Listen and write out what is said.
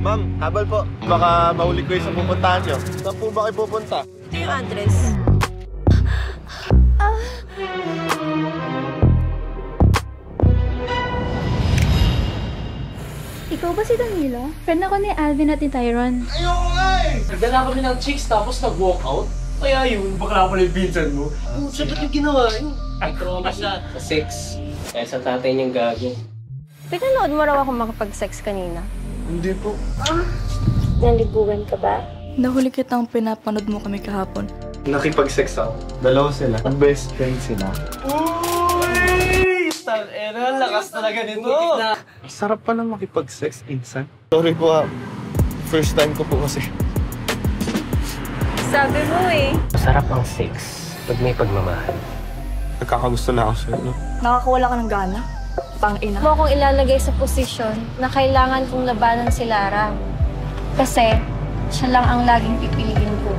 Ma'am, habal po. Baka mahuli ko yung sa pupuntahan nyo. Saan po ba kayo pupunta? Ito yung address. Ikaw ba si Danilo? Friend ako ni Alvin at ni Tyron. Ayoko nga eh! Nagdala kami ng chicks tapos nag-walk out. Kaya yun, bakla pala yung Vincent mo. Siya ba't yung ginawa yun? Ay, trauma siya. Sa sex. Kaya sa tatay niyang gago. Pinanood mo raw ako makapag-sex kanina. Hindi po. Naligugan ka ba? Nahuli kitang pinapanood mo kami kahapon. Nakipag-sex ako. Dalawa sila. Best friend sila. Uy! Tang-ena, lakas talaga nito. Sarap pala makipag-sex insan. Sorry po First time ko po kasi. Sabi mo eh. Masarap ang sex pag may pagmamahal. Nagkakagusto na ako sa'yo, no? Nakakawala ka ng gana? Pang-ina. Mo akong ilalagay sa posisyon na kailangan kong labanan si Lara. Kasi siya lang ang laging pipiliin ko.